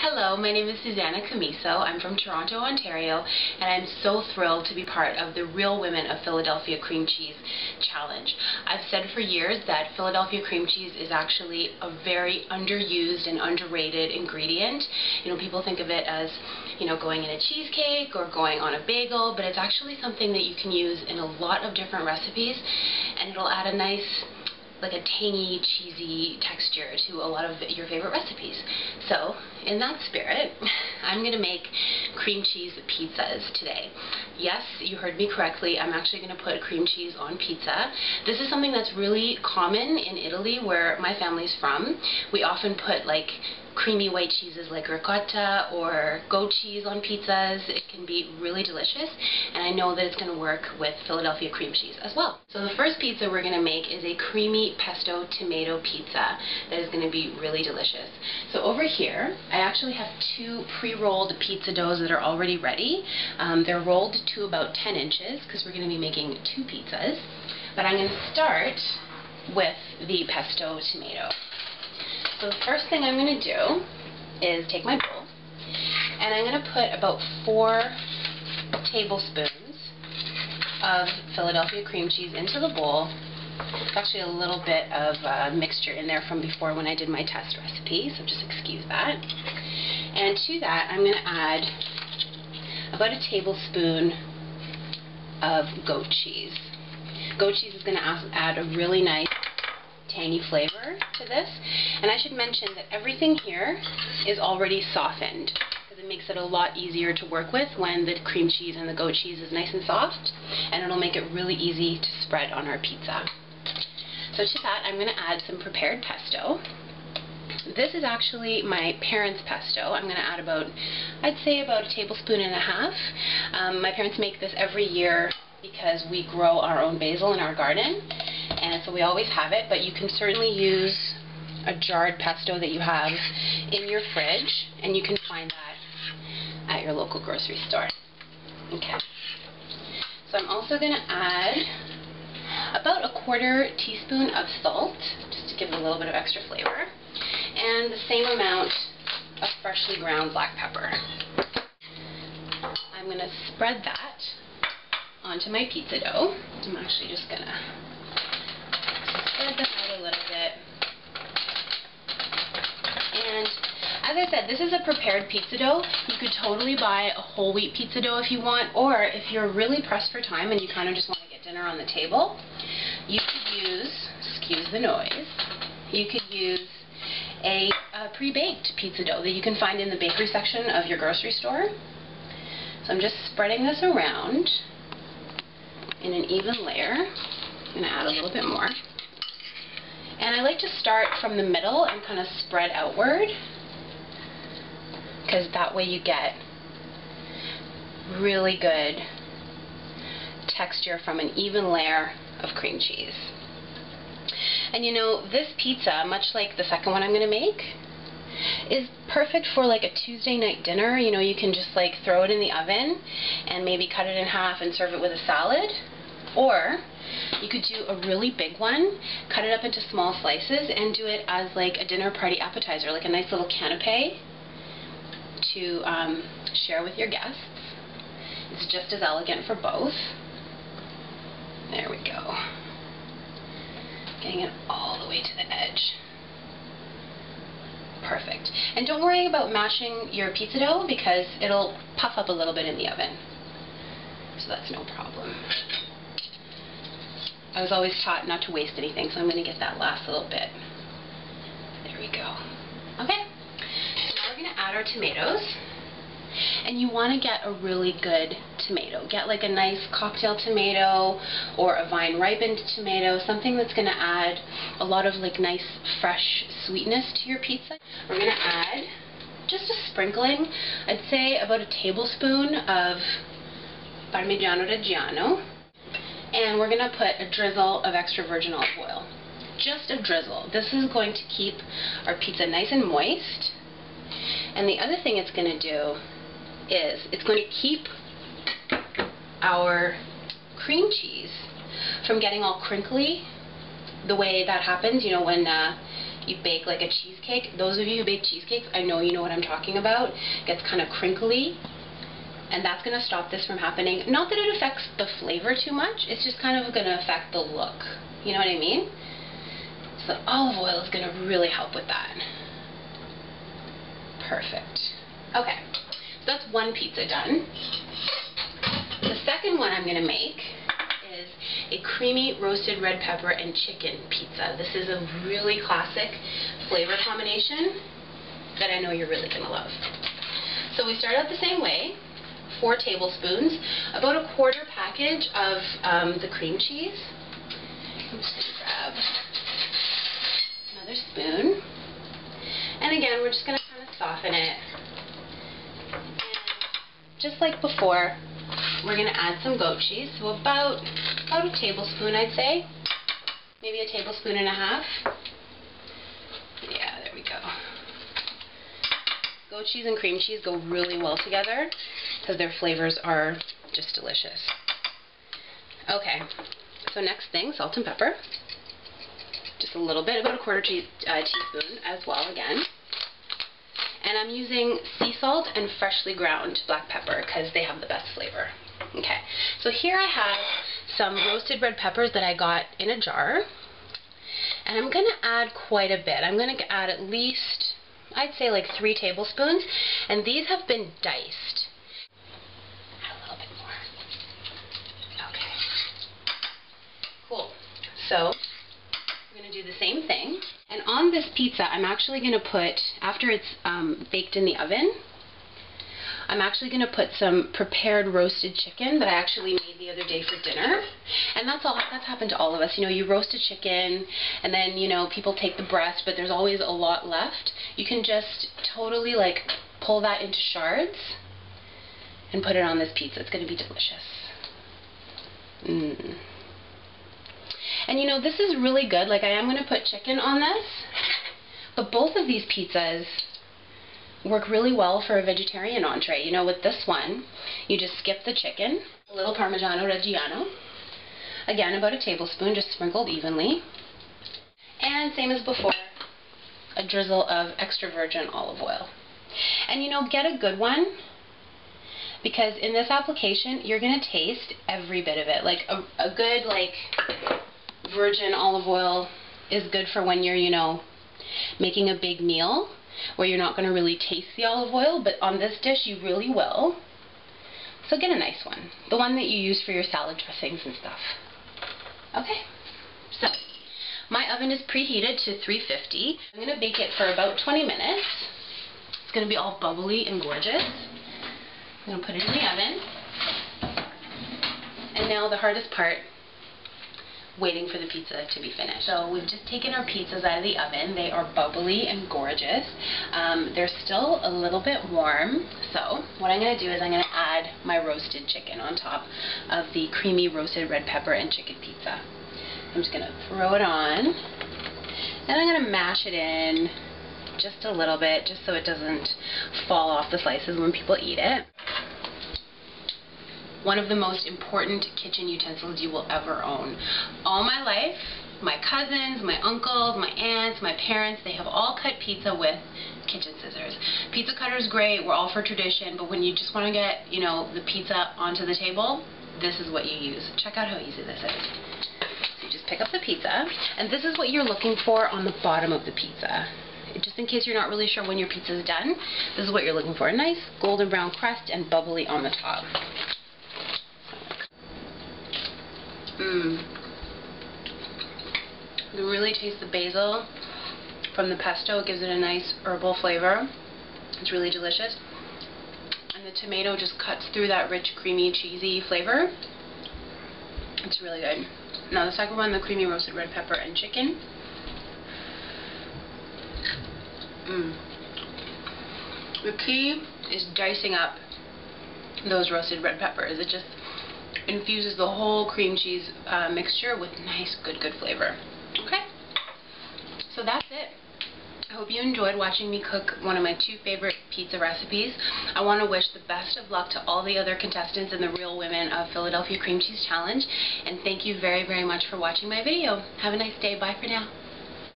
Hello, my name is Susanna Commisso. I'm from Toronto, Ontario, and I'm so thrilled to be part of the Real Women of Philadelphia Cream Cheese Challenge. I've said for years that Philadelphia cream cheese is actually a very underused and underrated ingredient. People think of it as, going in a cheesecake or going on a bagel, but it's actually something that you can use in a lot of different recipes, and it'll add a nice, like a tangy, cheesy texture to a lot of your favorite recipes. So, in that spirit, I'm going to make cream cheese pizzas today. Yes, you heard me correctly. I'm actually going to put cream cheese on pizza. This is something that's really common in Italy, where my family's from. We often put creamy white cheeses like ricotta or goat cheese on pizzas. It can be really delicious, and I know that it's going to work with Philadelphia cream cheese as well. So the first pizza we're going to make is a creamy pesto tomato pizza that is going to be really delicious. So over here, I actually have two pre-rolled pizza doughs that are already ready. They're rolled to about 10 inches because we're going to be making two pizzas. But I'm going to start with the pesto tomato. So the first thing I'm going to do is take my bowl, and I'm going to put about 4 tablespoons of Philadelphia cream cheese into the bowl. There's actually a little bit of mixture in there from before when I did my test recipe, so just excuse that. And to that, I'm going to add about a tablespoon of goat cheese. Goat cheese is going to add a really nice tangy flavor to this, and I should mention that everything here is already softened because it makes it a lot easier to work with when the cream cheese and the goat cheese is nice and soft, and it'll make it really easy to spread on our pizza. So to that, I'm going to add some prepared pesto. This is actually my parents' pesto. I'm going to add I'd say about 1.5 tablespoons. My parents make this every year because we grow our own basil in our garden, and so we always have it, but you can certainly use a jarred pesto that you have in your fridge, and you can find that at your local grocery store. Okay. So I'm also going to add about 1/4 teaspoon of salt, just to give it a little bit of extra flavor, and the same amount of freshly ground black pepper. I'm going to spread that onto my pizza dough. I'm actually just going to spread that out a little bit. And as I said, this is a prepared pizza dough. You could totally buy a whole wheat pizza dough if you want, or if you're really pressed for time and you kind of just want to get dinner on the table, you could use, excuse the noise, you could use a pre-baked pizza dough that you can find in the bakery section of your grocery store. So I'm just spreading this around in an even layer. I'm going to add a little bit more. And I like to start from the middle and kind of spread outward, because that way you get really good texture from an even layer of cream cheese. And this pizza, much like the second one I'm going to make, is perfect for a Tuesday night dinner. You can just throw it in the oven and maybe cut it in half and serve it with a salad. Or you could do a really big one, cut it up into small slices, and do it as a dinner party appetizer, like a nice little canapé to share with your guests. It's just as elegant for both. There we go. Getting it all the way to the edge. Perfect. And don't worry about mashing your pizza dough, because it'll puff up a little bit in the oven. So that's no problem. I was always taught not to waste anything, so I'm going to get that last little bit. There we go. Okay, so now we're going to add our tomatoes. And you want to get a really good tomato. Get a nice cocktail tomato or a vine-ripened tomato, something that's going to add a lot of nice fresh sweetness to your pizza. We're going to add just a sprinkling, I'd say about 1 tablespoon of Parmigiano Reggiano. And we're going to put a drizzle of extra virgin olive oil. Just a drizzle. This is going to keep our pizza nice and moist. And the other thing it's going to do is it's going to keep our cream cheese from getting all crinkly the way that happens, when you bake a cheesecake. cheesecake, those of you who bake cheesecakes, I know you know what I'm talking about. It gets kind of crinkly, and that's going to stop this from happening. Not that it affects the flavor too much, it's just kind of going to affect the look. You know what I mean? So olive oil is going to really help with that. Perfect. Okay, so that's one pizza done. The second one I'm going to make is a creamy roasted red pepper and chicken pizza. This is a really classic flavor combination that I know you're really going to love. So we start out the same way. 4 tablespoons, about a quarter package of the cream cheese. I'm just going to grab another spoon. And again, we're just going to kind of soften it. And just like before, we're going to add some goat cheese, so about a tablespoon, I'd say. Maybe a tablespoon and a half. Yeah, there we go. Goat cheese and cream cheese go really well together because their flavors are just delicious. Okay, so next thing, salt and pepper. Just a little bit, about a quarter teaspoon as well again. And I'm using sea salt and freshly ground black pepper because they have the best flavor. Okay, so here I have some roasted red peppers that I got in a jar. And I'm going to add quite a bit. I'm going to add at least, I'd say like 3 tablespoons. And these have been diced. Add a little bit more. Okay. Cool. So we're going to do the same thing. And on this pizza, I'm actually going to put, after it's baked in the oven, I'm actually going to put some prepared roasted chicken that I actually made the other day for dinner. And that's happened to all of us. You know, you roast a chicken and then, you know, people take the breast, but there's always a lot left. You can just totally like pull that into shards and put it on this pizza. It's going to be delicious. And you know, this is really good. Like, I am going to put chicken on this, but both of these pizzas work really well for a vegetarian entree. You know, with this one, you just skip the chicken, a little Parmigiano Reggiano, again about a tablespoon, just sprinkled evenly, and same as before, a drizzle of extra virgin olive oil. And you know, get a good one, because in this application, you're going to taste every bit of it. Like a good, like, virgin olive oil is good for when you're, you know, making a big meal, where you're not going to really taste the olive oil, but on this dish you really will. So get a nice one. The one that you use for your salad dressings and stuff. Okay, so my oven is preheated to 350. I'm going to bake it for about 20 minutes. It's going to be all bubbly and gorgeous. I'm going to put it in the oven. And now the hardest part, waiting for the pizza to be finished. So we've just taken our pizzas out of the oven. They are bubbly and gorgeous. They're still a little bit warm. So what I'm going to do is I'm going to add my roasted chicken on top of the creamy roasted red pepper and chicken pizza. I'm just going to throw it on. And I'm going to mash it in just a little bit, just so it doesn't fall off the slices when people eat it. One of the most important kitchen utensils you will ever own. All my life, my cousins, my uncles, my aunts, my parents, they have all cut pizza with kitchen scissors. Pizza cutter's great, we're all for tradition, but when you just want to get, you know, the pizza onto the table, this is what you use. Check out how easy this is. So you just pick up the pizza, and this is what you're looking for on the bottom of the pizza. Just in case you're not really sure when your pizza is done, this is what you're looking for. A nice golden brown crust and bubbly on the top. You can really taste the basil from the pesto. It gives it a nice herbal flavor. It's really delicious. And the tomato just cuts through that rich, creamy, cheesy flavor. It's really good. Now the second one, the creamy roasted red pepper and chicken. The key is dicing up those roasted red peppers. It just infuses the whole cream cheese mixture with nice, good flavor. Okay, so that's it. I hope you enjoyed watching me cook one of my 2 favorite pizza recipes. I want to wish the best of luck to all the other contestants in the Real Women of Philadelphia Cream Cheese Challenge, and thank you very, very much for watching my video. Have a nice day. Bye for now.